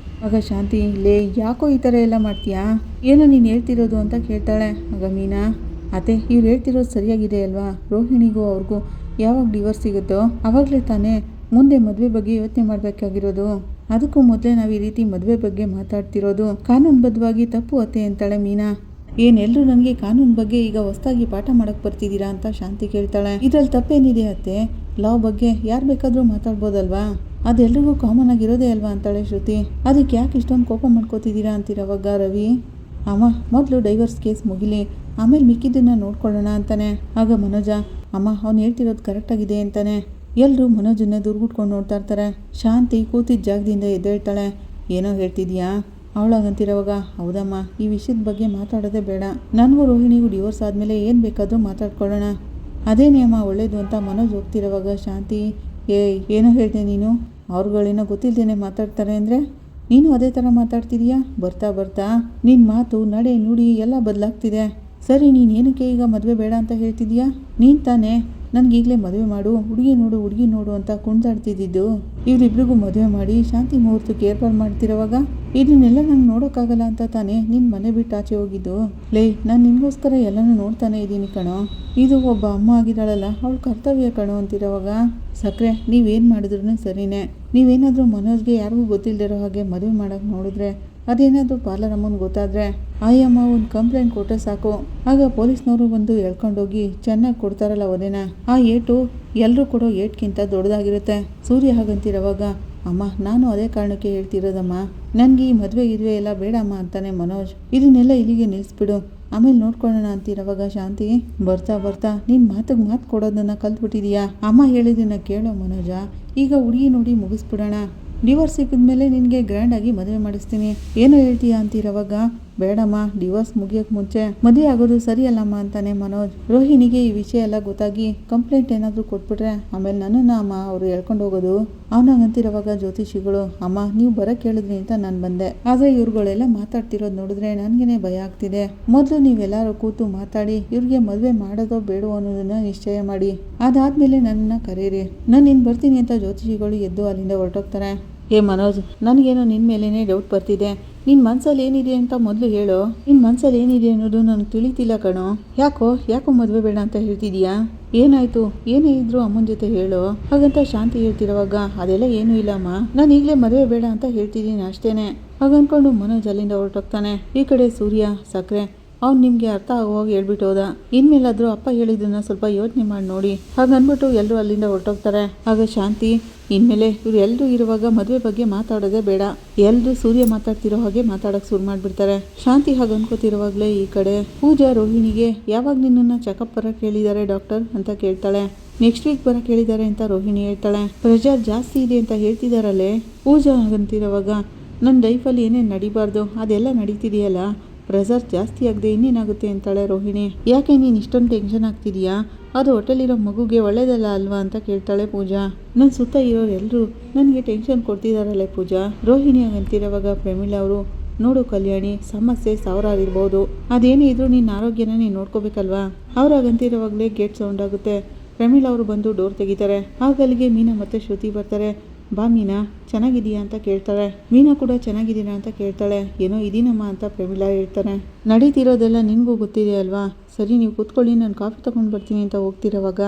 ಆಗ ಶಾಂತಿ, ಯಾಕೋ ಈ ಥರ ಎಲ್ಲ ಮಾಡ್ತೀಯಾ, ಏನೋ ನೀನು ಹೇಳ್ತಿರೋದು ಅಂತ ಕೇಳ್ತಾಳೆ. ಆಗ ಮೀನಾ, ಅತ್ತೆ ಇವ್ರು ಹೇಳ್ತಿರೋದು ಸರಿಯಾಗಿದೆ ಅಲ್ವಾ, ರೋಹಿಣಿಗೂ ಅವ್ರಿಗೂ ಯಾವಾಗ ಡಿವೋರ್ಸ್ ಸಿಗುತ್ತೋ ಆವಾಗಲೇ ತಾನೇ ಮುಂದೆ ಮದುವೆ ಬಗ್ಗೆ ಯೋಚನೆ ಮಾಡಬೇಕಾಗಿರೋದು, ಅದಕ್ಕೂ ಮೊದಲೇ ನಾವು ಈ ರೀತಿ ಮದುವೆ ಬಗ್ಗೆ ಮಾತಾಡ್ತಿರೋದು ಕಾನೂನುಬದ್ಧವಾಗಿ ತಪ್ಪು ಅತ್ತೆ ಅಂತಾಳೆ ಮೀನಾ. ಏನೆಲ್ಲರೂ ನನಗೆ ಕಾನೂನು ಬಗ್ಗೆ ಈಗ ಹೊಸದಾಗಿ ಪಾಠ ಮಾಡಕ್ಕೆ ಬರ್ತಿದ್ದೀರಾ ಅಂತ ಶಾಂತಿ ಕೇಳ್ತಾಳೆ. ಇದರಲ್ಲಿ ತಪ್ಪೇನಿದೆ ಅತ್ತೆ, ಲಾ ಬಗ್ಗೆ ಯಾರು ಬೇಕಾದರೂ ಮಾತಾಡ್ಬೋದಲ್ವಾ, ಅದೆಲ್ರಿಗೂ ಕಾಮನ್ ಆಗಿರೋದೇ ಅಲ್ವಾ ಅಂತಾಳೆ ಶ್ರುತಿ. ಅದಕ್ಕೆ ಯಾಕೆ ಇಷ್ಟೊಂದು ಕೋಪ ಮಾಡ್ಕೋತಿದ್ದೀರಾ ಅಂತಿರೋವಾಗ ರವಿ, ಅಮ್ಮ ಮೊದಲು ಡೈವರ್ಸ್ ಕೇಸ್ ಮುಗಿಲಿ, ಆಮೇಲೆ ಮಿಕ್ಕಿದ್ದನ್ನು ನೋಡ್ಕೊಳ್ಳೋಣ ಅಂತಾನೆ. ಆಗ ಮನೋಜ, ಅಮ್ಮ ಅವ್ನು ಹೇಳ್ತಿರೋದು ಕರೆಕ್ಟಾಗಿದೆ ಅಂತಾನೆ. ಎಲ್ಲರೂ ಮನೋಜನ್ನೇ ದುರ್ಗುಟ್ಕೊಂಡು ನೋಡ್ತಾ ಇರ್ತಾರೆ. ಶಾಂತಿ ಕೂತಿದ್ದ ಜಾಗದಿಂದ ಎದ್ದೇಳ್ತಾಳೆ. ಏನೋ ಹೇಳ್ತಿದ್ಯಾ? ಅವಳಾಗಂತಿರೋವಾಗ, ಹೌದಮ್ಮ ಈ ವಿಷಯದ ಬಗ್ಗೆ ಮಾತಾಡೋದೇ ಬೇಡ, ನನಗೂ ರೋಹಿಣಿಗೂ ಡಿವೋರ್ಸ್ ಆದಮೇಲೆ ಏನು ಬೇಕಾದರೂ ಮಾತಾಡ್ಕೊಳ್ಳೋಣ, ಅದೇ ನಿಯಮ ಒಳ್ಳೇದು ಅಂತ ಮನೋಜ್ ಹೋಗ್ತಿರೋವಾಗ ಶಾಂತಿ, ಏನೋ ಹೇಳಿದೆ ನೀನು, ಅವ್ರುಗಳೇನೋ ಗೊತ್ತಿಲ್ಲದೇನೆ ಮಾತಾಡ್ತಾರೆ ಅಂದರೆ ನೀನು ಅದೇ ಥರ ಮಾತಾಡ್ತಿದೀಯಾ? ಬರ್ತಾ ಬರ್ತಾ ನಿನ್ನ ಮಾತು ನಡೆ ನುಡಿ ಎಲ್ಲ ಬದಲಾಗ್ತಿದೆ. ಸರಿ, ನೀನು ಏನಕ್ಕೆ ಈಗ ಮದುವೆ ಬೇಡ ಅಂತ ಹೇಳ್ತಿದೀಯಾ? ನೀನು ತಾನೇ ನನಗೀಗಲೇ ಮದುವೆ ಮಾಡು, ಹುಡುಗಿ ನೋಡು ಅಂತ ಕುಣಿದಾಡ್ತಿದ್ದು. ಇವರಿಬ್ರಿಗೂ ಮದುವೆ ಮಾಡಿ ಶಾಂತಿ ಮುಹೂರ್ತಕ್ಕೆ ಏರ್ಪಾಡು ಮಾಡ್ತಿರೋವಾಗ ಇದನ್ನೆಲ್ಲ ನಂಗೆ ನೋಡೋಕ್ಕಾಗಲ್ಲ ಅಂತ ತಾನೇ ನಿನ್ನ ಮನೆ ಬಿಟ್ಟು ಆಚೆ ಹೋಗಿದ್ದು. ಲೇ, ನಾನು ನಿನಗೋಸ್ಕರ ಎಲ್ಲನೂ ನೋಡ್ತಾನೆ ಇದ್ದೀನಿ ಕಣೋ. ಇದು ಒಬ್ಬ ಅಮ್ಮ ಆಗಿದ್ದಾಳಲ್ಲ, ಅವಳ ಕರ್ತವ್ಯ ಕಣೋ ಅಂತಿರೋವಾಗ ಸಕ್ಕರೆ ನೀವೇನು ಮಾಡಿದ್ರು ಸರಿನೇ. ನೀವೇನಾದರೂ ಮನೋಜ್ಗೆ ಯಾರಿಗೂ ಗೊತ್ತಿಲ್ಲದಿರೋ ಹಾಗೆ ಮದುವೆ ಮಾಡೋಕ್ಕೆ ನೋಡಿದ್ರೆ, ಅದೇನಾದರೂ ಪಾರ್ಲರ್ ಅಮ್ಮನಿಗೆ ಗೊತ್ತಾದರೆ ಅಯ್ಯಮ್ಮ ಒಂದು ಕಂಪ್ಲೇಂಟ್ ಕೊಟ್ಟರೆ ಸಾಕು. ಆಗ ಪೊಲೀಸ್ನವರು ಬಂದು ಎಳ್ಕೊಂಡೋಗಿ ಚೆನ್ನಾಗಿ ಕೊಡ್ತಾರಲ್ಲ ಒದೇನ. ಆ ಏಟು ಎಲ್ಲರೂ ಕೊಡೋ ಏಟ್ಗಿಂತ ದೊಡ್ಡದಾಗಿರುತ್ತೆ. ಸೂರ್ಯ ಹಾಗಂತಿರೋವಾಗ ಅಮ್ಮ ನಾನು ಅದೇ ಕಾರಣಕ್ಕೆ ಹೇಳ್ತಿರೋದಮ್ಮ, ನನಗೆ ಈ ಮದುವೆ ಎಲ್ಲ ಬೇಡಮ್ಮ ಅಂತಾನೆ ಮನೋಜ್. ಇದನ್ನೆಲ್ಲ ಇಲ್ಲಿಗೆ ನಿಲ್ಲಿಸ್ಬಿಡು, ಆಮೇಲೆ ನೋಡ್ಕೊಳ್ಳೋಣ ಅಂತಿರೋವಾಗ ಶಾಂತಿ ಬರ್ತಾ ಬರ್ತಾ ನೀನು ಮಾತಿಗೆ ಮಾತು ಕೊಡೋದನ್ನ ಕಲ್ತ್ಬಿಟ್ಟಿದೀಯಾ? ಅಮ್ಮ ಹೇಳಿದ್ದನ್ನ ಕೇಳೋ ಮನೋಜ, ಈಗ ಹುಡುಗಿ ನೋಡಿ ಮುಗಿಸ್ಬಿಡೋಣ. ಡಿವೋರ್ಸ್ ಸಿಕ್ಕಿದ್ಮೇಲೆ ನಿನಗೆ ಗ್ರ್ಯಾಂಡಾಗಿ ಮದುವೆ ಮಾಡಿಸ್ತೀನಿ, ಏನೋ ಹೇಳ್ತೀಯಾ ಅಂತಿರೋವಾಗ ಬೇಡಮ್ಮ, ಡಿವೋರ್ಸ್ ಮುಗಿಯೋಕ್ಕೆ ಮುಂಚೆ ಮದುವೆ ಆಗೋದು ಸರಿಯಲ್ಲಮ್ಮ ಅಂತಾನೆ ಮನೋಜ್. ರೋಹಿಣಿಗೆ ಈ ವಿಷಯ ಎಲ್ಲ ಗೊತ್ತಾಗಿ ಕಂಪ್ಲೇಂಟ್ ಏನಾದರೂ ಕೊಟ್ಬಿಟ್ರೆ ಆಮೇಲೆ ನನ್ನನ್ನು ಅಮ್ಮ ಅವರು ಹೇಳ್ಕೊಂಡು ಹೋಗೋದು. ಅವನಾಗಂತಿರೋವಾಗ ಜ್ಯೋತಿಷಿಗಳು ಅಮ್ಮ ನೀವು ಬರೋಕ್ಕೆ ಹೇಳಿದ್ರಿ ಅಂತ ನಾನು ಬಂದೆ, ಆದರೆ ಇವ್ರುಗಳೆಲ್ಲ ಮಾತಾಡ್ತಿರೋದು ನೋಡಿದ್ರೆ ನನಗೇನೆ ಭಯ ಆಗ್ತಿದೆ. ಮೊದಲು ನೀವೆಲ್ಲರೂ ಕೂತು ಮಾತಾಡಿ ಇವ್ರಿಗೆ ಮದುವೆ ಮಾಡೋದೋ ಬೇಡೋ ಅನ್ನೋದನ್ನ ನಿಶ್ಚಯ ಮಾಡಿ, ಅದಾದಮೇಲೆ ನನ್ನನ್ನು ಕರೀರಿ, ನಾನು ಇನ್ನು ಬರ್ತೀನಿ ಅಂತ ಜ್ಯೋತಿಷಿಗಳು ಎದ್ದು ಅಲ್ಲಿಂದ ಹೊರಟೋಗ್ತಾರೆ. ಏ ಮನೋಜ್, ನನಗೇನೋ ನಿನ್ನ ಮೇಲೇ ಡೌಟ್ ಬರ್ತಿದೆ. ನಿನ್ನ ಮನಸ್ಸಲ್ಲಿ ಏನಿದೆ ಅಂತ ಮೊದಲು ಹೇಳೋ. ನಿನ್ನ ಮನಸ್ಸಲ್ಲಿ ಏನಿದೆ ಅನ್ನೋದು ನನಗೆ ತಿಳಿತಿಲ್ಲ ಕಣೋ. ಯಾಕೋ ಮದುವೆ ಬೇಡ ಅಂತ ಹೇಳ್ತಿದೀಯಾ? ಏನಾಯ್ತು? ಏನೇ ಇದ್ರು ಅಮ್ಮನ ಜೊತೆ ಹೇಳೋ ಹಾಗಂತ ಶಾಂತಿ ಹೇಳ್ತಿರೋವಾಗ ಅದೆಲ್ಲ ಏನೂ ಇಲ್ಲಮ್ಮ, ನಾನು ಈಗಲೇ ಮದುವೆ ಬೇಡ ಅಂತ ಹೇಳ್ತಿದ್ದೀನಿ ಅಷ್ಟೇನೆ. ಹಾಗನ್ಕೊಂಡು ಮನೋಜ್ ಅಲ್ಲಿಂದ ಹೊರಟೋಗ್ತಾನೆ. ಈ ಕಡೆ ಸೂರ್ಯ ಸಕ್ಕರೆ ಅವ್ನು ನಿಮಗೆ ಅರ್ಥ ಆಗೋಗಿ ಹೇಳ್ಬಿಟ್ಟು ಹೋದ. ಇನ್ಮೇಲಾದರೂ ಅಪ್ಪ ಹೇಳಿದ್ದನ್ನ ಸ್ವಲ್ಪ ಯೋಚನೆ ಮಾಡಿ ನೋಡಿ ಹಾಗನ್ಬಿಟ್ಟು ಎಲ್ಲರೂ ಅಲ್ಲಿಂದ ಹೊರಟೋಗ್ತಾರೆ. ಆಗ ಶಾಂತಿ ಇನ್ಮೇಲೆ ಇವ್ರು ಎಲ್ಲರೂ ಇರುವಾಗ ಮದುವೆ ಬಗ್ಗೆ ಮಾತಾಡೋದೇ ಬೇಡ, ಎಲ್ಲರೂ ಸೂರ್ಯ ಮಾತಾಡ್ತಿರೋ ಹಾಗೆ ಮಾತಾಡೋಕ್ಕೆ ಶುರು ಮಾಡಿಬಿಡ್ತಾರೆ. ಶಾಂತಿ ಹಾಗೆ ಅನ್ಕೋತಿರುವಾಗಲೇ ಈ ಕಡೆ ಪೂಜಾ ರೋಹಿಣಿಗೆ ಯಾವಾಗ ನಿನ್ನನ್ನು ಚೆಕಪ್ ಬರೋಕ್ಕೆ ಹೇಳಿದ್ದಾರೆ ಡಾಕ್ಟರ್ ಅಂತ ಕೇಳ್ತಾಳೆ. ನೆಕ್ಸ್ಟ್ ವೀಕ್ ಬರೋಕ್ಕೆ ಹೇಳಿದ್ದಾರೆ ಅಂತ ರೋಹಿಣಿ ಹೇಳ್ತಾಳೆ. ಪ್ರೆಷರ್ ಜಾಸ್ತಿ ಇದೆ ಅಂತ ಹೇಳ್ತಿದ್ದಾರಲ್ಲೇ. ಪೂಜಾ ಹಾಗಂತಿರುವಾಗ ನನ್ನ ಲೈಫಲ್ಲಿ ಏನೇನು ನಡಿಬಾರ್ದು ಅದೆಲ್ಲ ನಡೀತಿದೆಯಲ್ಲ, ಪ್ರೆಷರ್ ಜಾಸ್ತಿ ಆಗದೆ ಇನ್ನೇನಾಗುತ್ತೆ ಅಂತಾಳೆ ರೋಹಿಣಿ. ಯಾಕೆ ನೀನು ಇಷ್ಟೊಂದು ಟೆನ್ಷನ್ ಆಗ್ತಿದೀಯಾ? ಅದು ಹೊಟ್ಟೆಲಿರೋ ಮಗುಗೆ ಒಳ್ಳೇದಲ್ಲ ಅಲ್ವಾ ಅಂತ ಕೇಳ್ತಾಳೆ ಪೂಜಾ. ನನ್ನ ಸುತ್ತ ಇರೋರೆಲ್ಲರೂ ನನಗೆ ಟೆನ್ಷನ್ ಕೊಡ್ತಿದ್ದಾರಲ್ಲೇ ಪೂಜಾ. ರೋಹಿಣಿ ಆಗಂತಿರೋವಾಗ ಪ್ರಮೀಳಾ ಅವರು ನೋಡು ಕಲ್ಯಾಣಿ, ಸಮಸ್ಯೆ ಸಾವಿರಾರು ಇರ್ಬೋದು, ಅದೇನೇ ಇದ್ರೂ ನಿನ್ನ ಆರೋಗ್ಯನ ನೀನು ನೋಡ್ಕೋಬೇಕಲ್ವಾ. ಅವ್ರಾಗಂತಿರೋವಾಗಲೇ ಗೇಟ್ ಸೌಂಡ್ ಆಗುತ್ತೆ. ಪ್ರಮೀಳಾ ಅವರು ಬಂದು ಡೋರ್ ತೆಗಿತಾರೆ. ಆಗ ಅಲ್ಲಿಗೆ ಮೀನಾ ಮತ್ತು ಶ್ರುತಿ ಬರ್ತಾರೆ. ಬಾ ಮೀನಾ, ಚೆನ್ನಾಗಿದೀಯಾ ಅಂತ ಕೇಳ್ತಾಳೆ. ಮೀನಾ ಕೂಡ ಚೆನ್ನಾಗಿದ್ದೀರಾ ಅಂತ ಕೇಳ್ತಾಳೆ. ಏನೋ ಇದೀನಮ್ಮ ಅಂತ ಪ್ರಮೀಳಾ ಹೇಳ್ತಾರೆ. ನಡೀತಿರೋದೆಲ್ಲ ನಿನಗೂ ಗೊತ್ತಿದೆ ಅಲ್ವಾ, ಸರಿ ನೀವು ಕೂತ್ಕೊಳ್ಳಿ, ನಾನು ಕಾಫಿ ತೊಗೊಂಡು ಬರ್ತೀನಿ ಅಂತ ಹೋಗ್ತಿರೋವಾಗ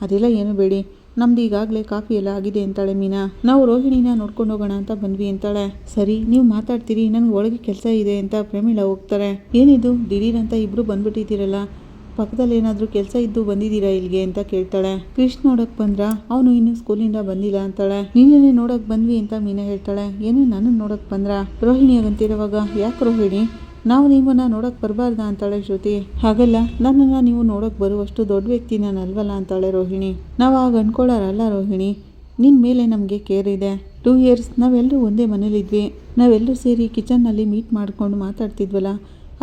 ಅದೆಲ್ಲ ಏನೂ ಬೇಡಿ, ನಮ್ದು ಈಗಾಗಲೇ ಕಾಫಿ ಎಲ್ಲ ಆಗಿದೆ ಅಂತಾಳೆ ಮೀನಾ. ನಾವು ರೋಹಿಣಿನ ನೋಡ್ಕೊಂಡು ಹೋಗೋಣ ಅಂತ ಬಂದ್ವಿ ಅಂತಾಳೆ. ಸರಿ ನೀವು ಮಾತಾಡ್ತೀರಿ, ನನಗೆ ಒಳಗೆ ಕೆಲಸ ಇದೆ ಅಂತ ಪ್ರಮೀಳಾ ಹೋಗ್ತಾರೆ. ಏನಿದು ದಿಢೀರ್ ಅಂತ ಇಬ್ಬರು ಬಂದ್ಬಿಟ್ಟಿದ್ದೀರಲ್ಲ, ಪಕ್ಕದಲ್ಲಿ ಏನಾದರೂ ಕೆಲಸ ಇದ್ದು ಬಂದಿದ್ದೀರಾ ಇಲ್ಲಿಗೆ ಅಂತ ಕೇಳ್ತಾಳೆ. ಕೃಷ್ಣ ನೋಡೋಕೆ ಬಂದ್ರಾ? ಅವನು ಇನ್ನೂ ಸ್ಕೂಲಿಂದ ಬಂದಿಲ್ಲ ಅಂತಾಳೆ. ನಿನ್ನೆ ನೋಡೋಕೆ ಬಂದ್ವಿ ಅಂತ ಮೀನಾ ಹೇಳ್ತಾಳೆ. ಏನು ನನ್ನನ್ನು ನೋಡೋಕೆ ಬಂದ್ರಾ? ರೋಹಿಣಿ ಆಗಂತಿರುವಾಗ ಯಾಕೆ ರೋಹಿಣಿ, ನಾವು ನಿಮ್ಮನ್ನ ನೋಡೋಕೆ ಬರಬಾರ್ದ ಅಂತಾಳೆ ಶ್ರುತಿ. ಹಾಗಲ್ಲ, ನನ್ನನ್ನು ನೀವು ನೋಡೋಕೆ ಬರುವಷ್ಟು ದೊಡ್ಡ ವ್ಯಕ್ತಿ ನಾನು ಅಲ್ವಲ್ಲ ಅಂತಾಳೆ ರೋಹಿಣಿ. ನಾವು ಆಗ ಅನ್ಕೊಳ್ಳೋರಲ್ಲ ರೋಹಿಣಿ, ನಿನ್ನ ಮೇಲೆ ನಮಗೆ ಕೇರ್ ಇದೆ. 2 ಇಯರ್ಸ್ ನಾವೆಲ್ಲರೂ ಒಂದೇ ಮನೇಲಿದ್ವಿ, ನಾವೆಲ್ಲರೂ ಸೇರಿ ಕಿಚನ್ನಲ್ಲಿ ಮೀಟ್ ಮಾಡ್ಕೊಂಡು ಮಾತಾಡ್ತಿದ್ವಲ್ಲ,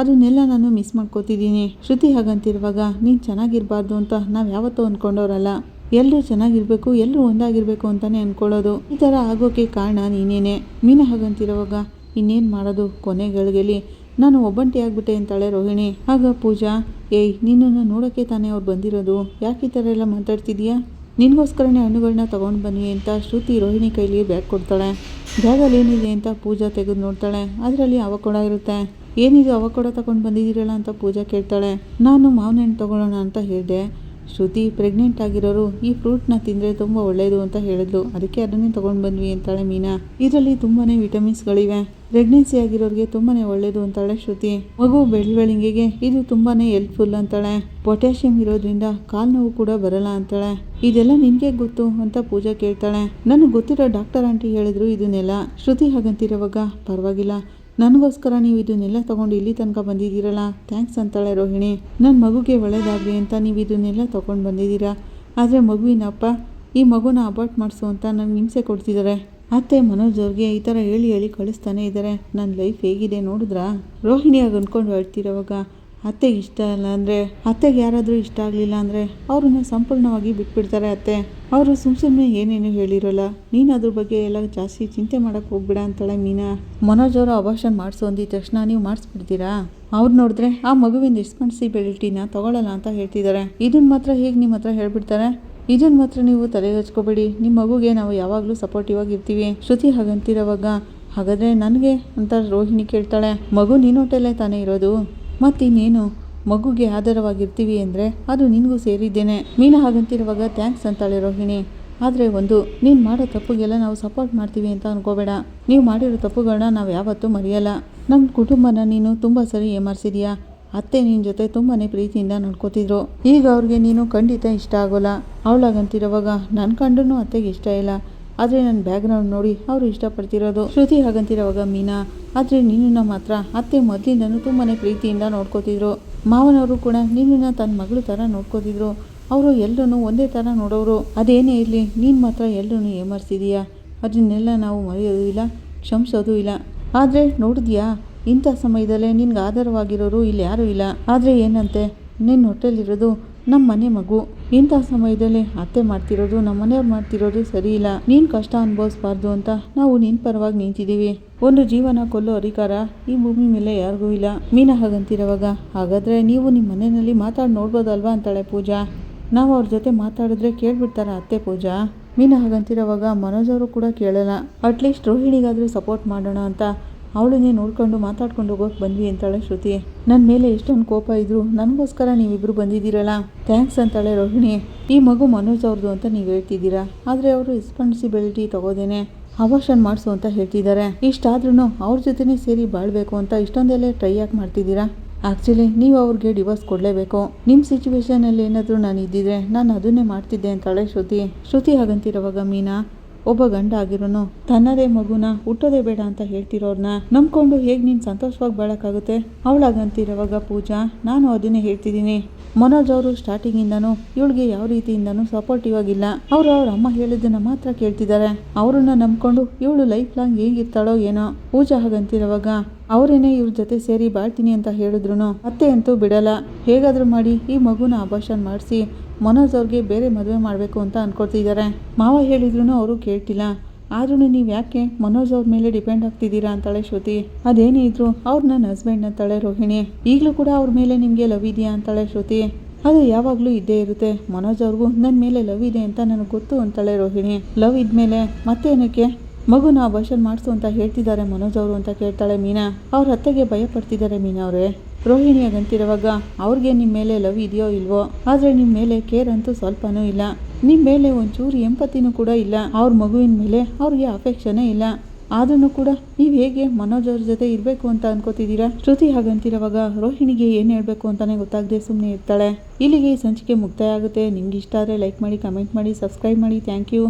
ಅದನ್ನೆಲ್ಲ ನಾನು ಮಿಸ್ ಮಾಡ್ಕೋತಿದ್ದೀನಿ. ಶ್ರುತಿ ಹಾಗಂತಿರುವಾಗ ನೀನು ಚೆನ್ನಾಗಿರಬಾರ್ದು ಅಂತ ನಾವು ಯಾವತ್ತೂ ಅಂದ್ಕೊಂಡವ್ರಲ್ಲ, ಎಲ್ಲರೂ ಚೆನ್ನಾಗಿರಬೇಕು, ಎಲ್ಲರೂ ಒಂದಾಗಿರಬೇಕು ಅಂತಲೇ ಅಂದ್ಕೊಳ್ಳೋದು. ಈ ಥರ ಆಗೋಕ್ಕೆ ಕಾರಣ ನೀನೇನೆ. ಮೀನಾ ಹಾಗಂತಿರುವಾಗ ಇನ್ನೇನು ಮಾಡೋದು, ಕೊನೆಗಳಿಗೆಲಿ ನಾನು ಒಬ್ಬಂಟಿ ಆಗ್ಬಿಟ್ಟೆ ಅಂತಾಳೆ ರೋಹಿಣಿ. ಆಗ ಪೂಜಾ ಏಯ್ ನಿನ್ನನ್ನು ನೋಡೋಕ್ಕೆ ತಾನೇ ಅವ್ರು ಬಂದಿರೋದು, ಯಾಕೆ ಈ ಥರ ಎಲ್ಲ ಮಾತಾಡ್ತಿದೀಯಾ? ನಿನಗೋಸ್ಕರನೇ ಹಣ್ಣುಗಳನ್ನ ತೊಗೊಂಡು ಬನ್ನಿ ಅಂತ ಶ್ರುತಿ ರೋಹಿಣಿ ಕೈಲಿ ಬ್ಯಾಗ್ ಕೊಡ್ತಾಳೆ. ಬ್ಯಾಗಲ್ಲಿ ಏನಿದೆ ಅಂತ ಪೂಜಾ ತೆಗೆದು ನೋಡ್ತಾಳೆ. ಅದರಲ್ಲಿ ಅವಕೊಡ ಇರುತ್ತೆ. ಏನಿದು ಅವಕೊಡ ತಗೊಂಡು ಬಂದಿದ್ದೀರಲ್ಲ ಅಂತ ಪೂಜಾ ಕೇಳ್ತಾಳೆ. ನಾನು ಮಾವಿನ ಹಣ್ಣು ತೊಗೊಳ್ಳೋಣ ಅಂತ ಹೇಳಿದೆ. ಶ್ರುತಿ ಪ್ರೆಗ್ನೆಂಟ್ ಆಗಿರೋರು ಈ ಫ್ರೂಟ್ನ ತಿಂದರೆ ತುಂಬ ಒಳ್ಳೆಯದು ಅಂತ ಹೇಳಿದ್ಲು, ಅದಕ್ಕೆ ಅದನ್ನೇ ತೊಗೊಂಡು ಬಂದ್ವಿ ಅಂತಾಳೆ ಮೀನಾ. ಇದರಲ್ಲಿ ತುಂಬಾ ವಿಟಮಿನ್ಸ್ಗಳಿವೆ, ಪ್ರೆಗ್ನೆನ್ಸಿ ಆಗಿರೋರಿಗೆ ತುಂಬಾ ಒಳ್ಳೆಯದು ಅಂತಾಳೆ ಶ್ರುತಿ. ಮಗು ಬೆಳವಣಿಗೆಗೆ ಇದು ತುಂಬಾ ಹೆಲ್ಪ್ಫುಲ್ ಅಂತಾಳೆ. ಪೊಟ್ಯಾಷಿಯಂ ಇರೋದ್ರಿಂದ ಕಾಲು ನೋವು ಕೂಡ ಬರಲ್ಲ ಅಂತಾಳೆ. ಇದೆಲ್ಲ ನಿನಗೆ ಗೊತ್ತು ಅಂತ ಪೂಜಾ ಕೇಳ್ತಾಳೆ. ನನಗೆ ಗೊತ್ತಿರೋ ಡಾಕ್ಟರ್ ಆಂಟಿ ಹೇಳಿದ್ರು ಇದನ್ನೆಲ್ಲ. ಶ್ರುತಿ ಹಾಗಂತಿರೋವಾಗ ಪರವಾಗಿಲ್ಲ, ನನಗೋಸ್ಕರ ನೀವು ಇದನ್ನೆಲ್ಲ ತೊಗೊಂಡು ಇಲ್ಲಿ ತನಕ ಬಂದಿದ್ದೀರಲ್ಲ, ಥ್ಯಾಂಕ್ಸ್ ಅಂತಾಳೆ ರೋಹಿಣಿ. ನನ್ನ ಮಗುಗೆ ಒಳ್ಳೇದಾಗಲಿ ಅಂತ ನೀವು ಇದನ್ನೆಲ್ಲ ತೊಗೊಂಡು ಬಂದಿದ್ದೀರಾ, ಆದರೆ ಮಗುವಿನ ಅಪ್ಪ ಈ ಮಗುನ ಅಬಾರ್ಟ್ ಮಾಡಿಸು ಅಂತ ನನಗೆ ಹಿಂಸೆ ಕೊಡ್ತಿದ್ದಾರೆ. ಅತ್ತೆ ಮನೋಜ್ ಅವ್ರಿಗೆ ಈ ಥರ ಹೇಳಿ ಕಳಿಸ್ತಾನೆ ಇದ್ದಾರೆ. ನನ್ನ ಲೈಫ್ ಹೇಗಿದೆ ನೋಡಿದ್ರಾ? ರೋಹಿಣಿಯಾಗಿ ಅಂದ್ಕೊಂಡು ಹೇಳ್ತಿರೋವಾಗ ಅತ್ತೆಗೆ ಇಷ್ಟ ಇಲ್ಲ ಅಂದರೆ, ಅತ್ತೆಗೆ ಯಾರಾದರೂ ಇಷ್ಟ ಆಗಲಿಲ್ಲ ಅಂದರೆ ಅವ್ರನ್ನ ಸಂಪೂರ್ಣವಾಗಿ ಬಿಟ್ಬಿಡ್ತಾರೆ ಅತ್ತೆ. ಅವರು ಸುಮ್ಮನೆ ಏನೇನು ಹೇಳಿರೋಲ್ಲ, ನೀನು ಅದ್ರ ಬಗ್ಗೆ ಎಲ್ಲ ಜಾಸ್ತಿ ಚಿಂತೆ ಮಾಡೋಕ್ಕೆ ಹೋಗ್ಬೇಡ ಅಂತಾಳೆ ಮೀನಾ. ಮನೋಜ್ ಅವರು ಅಬಾರ್ಷನ್ ಮಾಡಿಸು ಅಂದಿದ ತಕ್ಷಣ ನೀವು ಮಾಡಿಸ್ಬಿಡ್ತೀರಾ? ಅವ್ರು ನೋಡಿದ್ರೆ ಆ ಮಗುವಿನ ರೆಸ್ಪಾನ್ಸಿಬಿಲಿಟಿನ ತಗೊಳ್ಳಲ್ಲ ಅಂತ ಹೇಳ್ತಿದ್ದಾರೆ. ಇದನ್ನು ಮಾತ್ರ ಹೇಗೆ ನಿಮ್ಮ ಹತ್ರ ಹೇಳ್ಬಿಡ್ತಾರೆ? ಇದನ್ನು ಮಾತ್ರ ನೀವು ತಲೆಗೆ ಹಚ್ಕೋಬೇಡಿ. ನಿಮ್ಮ ಮಗುಗೆ ನಾವು ಯಾವಾಗಲೂ ಸಪೋರ್ಟಿವ್ ಆಗಿರ್ತೀವಿ. ಶ್ರುತಿ ಹಾಗಂತಿರೋವಾಗ ಹಾಗಾದರೆ ನನಗೆ ಅಂತ ರೋಹಿಣಿ ಕೇಳ್ತಾಳೆ. ಮಗು ನೀನು ಹೊಟ್ಟೆಲ್ಲೇ ತಾನೇ ಇರೋದು, ಮತ್ತಿನ್ನೇನು ಮಗುಗೆ ಆಧಾರವಾಗಿರ್ತೀವಿ ಅಂದರೆ ಅದು ನಿನಗೂ ಸೇರಿದ್ದೇನೆ. ಮೀನಾ ಹಾಗಂತಿರುವಾಗ ಥ್ಯಾಂಕ್ಸ್ ಅಂತಾಳೆ ರೋಹಿಣಿ. ಆದರೆ ನೀನು ಮಾಡೋ ತಪ್ಪುಗೆಲ್ಲ ನಾವು ಸಪೋರ್ಟ್ ಮಾಡ್ತೀವಿ ಅಂತ ಅನ್ಕೋಬೇಡ. ನೀವು ಮಾಡಿರೋ ತಪ್ಪುಗಳನ್ನ ನಾವು ಯಾವತ್ತೂ ಮರೆಯಲ್ಲ. ನಮ್ಮ ಕುಟುಂಬನ ನೀನು ತುಂಬ ಸರಿ ಏಮಾರಿಸಿದೀಯಾ. ಅತ್ತೆ ನಿನ್ನ ಜೊತೆ ತುಂಬಾ ಪ್ರೀತಿಯಿಂದ ನಡ್ಕೋತಿದ್ರು. ಈಗ ಅವ್ರಿಗೆ ನೀನು ಖಂಡಿತ ಇಷ್ಟ ಆಗೋಲ್ಲ. ಅವಳಾಗಂತಿರೋವಾಗ ನನ್ನ ಕಂಡು ಅತ್ತೆಗೆ ಇಷ್ಟ ಇಲ್ಲ, ಆದರೆ ನನ್ನ ಬ್ಯಾಕ್ಗ್ರೌಂಡ್ ನೋಡಿ ಅವರು ಇಷ್ಟಪಡ್ತಿರೋದು. ಶ್ರುತಿ ಹಾಗಂತಿರೋವಾಗ ಮೀನಾ, ಆದರೆ ನಿನ್ನನ್ನು ಮಾತ್ರ ಅತ್ತೆ ಮೊದಲಿಂದನೂ ತುಂಬಾ ಪ್ರೀತಿಯಿಂದ ನೋಡ್ಕೋತಿದ್ರು. ಮಾವನವರು ಕೂಡ ನಿನ್ನನ್ನು ತನ್ನ ಮಗಳು ಥರ ನೋಡ್ಕೋತಿದ್ರು. ಅವರು ಎಲ್ಲರೂ ಒಂದೇ ಥರ ನೋಡೋರು. ಅದೇನೇ ಇರಲಿ, ನೀನು ಮಾತ್ರ ಎಲ್ಲರೂ ಏಮರ್ಸಿದೀಯಾ. ಅದನ್ನೆಲ್ಲ ನಾವು ಮರೆಯೋದು ಇಲ್ಲ, ಕ್ಷಮಿಸೋದು ಇಲ್ಲ. ಆದರೆ ನೋಡಿದ್ಯಾ, ಇಂಥ ಸಮಯದಲ್ಲೇ ನಿನ್ಗೆ ಆಧಾರವಾಗಿರೋರು ಇಲ್ಲಿ ಯಾರೂ ಇಲ್ಲ. ಆದರೆ ಏನಂತೆ, ನಿನ್ನ ಹೊಟ್ಟೆಲಿರೋದು ನಮ್ಮ ಮನೆ ಮಗು. ಇಂಥ ಸಮಯದಲ್ಲಿ ಅತ್ತೆ ಮಾಡ್ತಿರೋದು, ನಮ್ಮ ಮನೆಯವ್ರು ಮಾಡ್ತಿರೋದು ಸರಿ ಇಲ್ಲ. ನೀನು ಕಷ್ಟ ಅನುಭವಿಸ್ಬಾರ್ದು ಅಂತ ನಾವು ನಿನ್ನ ಪರವಾಗಿ ನಿಂತಿದ್ದೀವಿ. ಒಂದು ಜೀವನ ಕೊಲ್ಲೋ ಅಧಿಕಾರ ಈ ಭೂಮಿ ಮೇಲೆ ಯಾರಿಗೂ ಇಲ್ಲ. ಮೀನಾ ಹಾಗಂತಿರೋವಾಗ ಹಾಗಾದರೆ ನೀವು ನಿಮ್ಮ ಮನೆಯಲ್ಲಿ ಮಾತಾಡಿ ನೋಡ್ಬೋದಲ್ವಾ ಅಂತಾಳೆ ಪೂಜಾ. ನಾವು ಅವ್ರ ಜೊತೆ ಮಾತಾಡಿದ್ರೆ ಕೇಳ್ಬಿಡ್ತಾರ ಅತ್ತೆ ಪೂಜಾ? ಮೀನಾ ಹಾಗಂತಿರೋವಾಗ ಮನೋಜ್ ಅವರು ಕೂಡ ಕೇಳಲ್ಲ. ಅಟ್ಲೀಸ್ಟ್ ರೋಹಿಣಿಗಾದರೂ ಸಪೋರ್ಟ್ ಮಾಡೋಣ ಅಂತ ಅವಳನ್ನೇ ನೋಡ್ಕೊಂಡು ಮಾತಾಡ್ಕೊಂಡು ಹೋಗೋಕೆ ಬಂದ್ವಿ ಅಂತಾಳೆ ಶ್ರುತಿ. ನನ್ನ ಮೇಲೆ ಎಷ್ಟೊಂದು ಕೋಪ ಇದ್ರು ನನಗೋಸ್ಕರ ನೀವಿಬ್ರು ಬಂದಿದ್ದೀರಲ್ಲ, ಥ್ಯಾಂಕ್ಸ್ ಅಂತಾಳೆ ರೋಹಿಣಿ. ಈ ಮಗು ಮನೋಜ್ ಅವ್ರದ್ದು ಅಂತ ನೀವು ಹೇಳ್ತಿದ್ದೀರಾ, ಆದರೆ ಅವರು ರೆಸ್ಪಾನ್ಸಿಬಿಲಿಟಿ ತಗೋದೇನೆ ಅಬಾರ್ಷನ್ ಮಾಡಿಸು ಅಂತ ಹೇಳ್ತಿದ್ದಾರೆ. ಇಷ್ಟಾದ್ರೂ ಅವ್ರ ಜೊತೆನೇ ಸೇರಿ ಬಾಳ್ಬೇಕು ಅಂತ ಇಷ್ಟೊಂದೆಲ್ಲ ಟ್ರೈ ಯಾಕೆ ಮಾಡ್ತಿದ್ದೀರಾ? ಆ್ಯಕ್ಚುಲಿ ನೀವು ಅವ್ರಿಗೆ ಡಿವೋರ್ಸ್ ಕೊಡಲೇಬೇಕು. ನಿಮ್ಮ ಸಿಚುವೇಶನಲ್ಲಿ ಏನಾದರೂ ನಾನು ಇದ್ದಿದ್ರೆ ನಾನು ಅದನ್ನೇ ಮಾಡ್ತಿದ್ದೆ ಅಂತಾಳೆ ಶ್ರುತಿ ಹಾಗಂತಿರೋವಾಗ ಮೀನಾ, ಒಬ್ಬ ಗಂಡ ಆಗಿರೋನು ತನ್ನದೇ ಮಗುನ ಹುಟ್ಟೋದೇ ಬೇಡ ಅಂತ ಹೇಳ್ತಿರೋರ್ನ ನಂಬ್ಕೊಂಡು ಹೇಗೆ ನೀನು ಸಂತೋಷವಾಗಿ ಬಾಳಕ್ಕಾಗುತ್ತೆ? ಅವಳಾಗಂತಿರೋವಾಗ ಪೂಜಾ, ನಾನು ಅದನ್ನೇ ಹೇಳ್ತಿದ್ದೀನಿ. ಮನೋಜ್ ಅವರು ಸ್ಟಾರ್ಟಿಂಗಿಂದನೂ ಇವಳಿಗೆ ಯಾವ ರೀತಿಯಿಂದನೂ ಸಪೋರ್ಟಿವ್ ಆಗಿಲ್ಲ. ಅವರು ಅವ್ರ ಅಮ್ಮ ಹೇಳಿದ್ದನ್ನ ಮಾತ್ರ ಕೇಳ್ತಿದ್ದಾರೆ. ಅವ್ರನ್ನ ನಂಬ್ಕೊಂಡು ಇವಳು ಲೈಫ್ ಲಾಂಗ್ ಹೇಗಿರ್ತಾಳೋ ಏನೋ. ಪೂಜಾ ಹಾಗಂತಿರೋವಾಗ ಅವರೇನೇ ಇವ್ರ ಜೊತೆ ಸೇರಿ ಬಾಳ್ತೀನಿ ಅಂತ ಹೇಳಿದ್ರು ಅತ್ತೆ ಅಂತೂ ಬಿಡಲ್ಲ. ಹೇಗಾದರೂ ಮಾಡಿ ಈ ಮಗುನ ಅಬಾರ್ಷನ್ ಮಾಡಿಸಿ ಮನೋಜ್ ಅವ್ರಿಗೆ ಬೇರೆ ಮದುವೆ ಮಾಡಬೇಕು ಅಂತ ಅನ್ಕೊಳ್ತಿದ್ದಾರೆ. ಮಾವ ಹೇಳಿದ್ರು ಅವರು ಕೇಳ್ತಿಲ್ಲ. ಆದ್ರೂ ನೀವು ಯಾಕೆ ಮನೋಜ್ ಅವ್ರ ಮೇಲೆ ಡಿಪೆಂಡ್ ಆಗ್ತಿದ್ದೀರಾ ಅಂತಾಳೆ ಶ್ರುತಿ. ಅದೇನೇ ಇದ್ರು ಅವ್ರು ನನ್ನ ಹಸ್ಬೆಂಡ್ ಅಂತಾಳೆ ರೋಹಿಣಿ. ಈಗಲೂ ಕೂಡ ಅವ್ರ ಮೇಲೆ ನಿಮಗೆ ಲವ್ ಇದೆಯಾ ಅಂತಾಳೆ ಶ್ರುತಿ. ಅದು ಯಾವಾಗಲೂ ಇದ್ದೇ ಇರುತ್ತೆ. ಮನೋಜ್ ಅವ್ರಿಗೂ ನನ್ನ ಮೇಲೆ ಲವ್ ಇದೆ ಅಂತ ನನಗೆ ಗೊತ್ತು ಅಂತಾಳೆ ರೋಹಿಣಿ. ಲವ್ ಇದ್ಮೇಲೆ ಮತ್ತೇನಕ್ಕೆ ಮಗುನ ಅಬಾರ್ಷನ್ ಮಾಡಿಸು ಅಂತ ಹೇಳ್ತಿದ್ದಾರೆ ಮನೋಜ್ ಅವರು ಅಂತ ಕೇಳ್ತಾಳೆ ಮೀನಾ. ಅವ್ರ ಅತ್ತೆಗೆ ಭಯ ಪಡ್ತಿದ್ದಾರೆ ಮೀನಾ ಅವರೇ. ರೋಹಿಣಿ ಆಗಂತಿರುವಾಗ ಅವ್ರಿಗೆ ನಿಮ್ಮ ಮೇಲೆ ಲವ್ ಇದೆಯೋ ಇಲ್ವೋ, ಆದರೆ ನಿಮ್ಮ ಮೇಲೆ ಕೇರ್ ಅಂತೂ ಸ್ವಲ್ಪನೂ ಇಲ್ಲ. ನಿಮ್ಮ ಮೇಲೆ ಒಂಚೂರು ಎಂಪತಿನೂ ಕೂಡ ಇಲ್ಲ. ಅವ್ರ ಮಗುವಿನ ಮೇಲೆ ಅವ್ರಿಗೆ ಅಫೆಕ್ಷನೇ ಇಲ್ಲ. ಆದ್ರೂ ಕೂಡ ನೀವು ಹೇಗೆ ಮನೋಜ್ ಅವ್ರ ಜೊತೆ ಇರಬೇಕು ಅಂತ ಅನ್ಕೋತಿದ್ದೀರಾ? ಶ್ರುತಿ ಹಾಗಂತಿರುವಾಗ ರೋಹಿಣಿಗೆ ಏನು ಹೇಳಬೇಕು ಅಂತಾನೆ ಗೊತ್ತಾಗದೆ ಸುಮ್ಮನೆ ಇರ್ತಾಳೆ. ಇಲ್ಲಿಗೆ ಈ ಸಂಚಿಕೆ ಮುಕ್ತಾಯ ಆಗುತ್ತೆ. ನಿಮ್ಗೆ ಇಷ್ಟ ಆದರೆ ಲೈಕ್ ಮಾಡಿ, ಕಮೆಂಟ್ ಮಾಡಿ, ಸಬ್ಸ್ಕ್ರೈಬ್ ಮಾಡಿ. Thank you.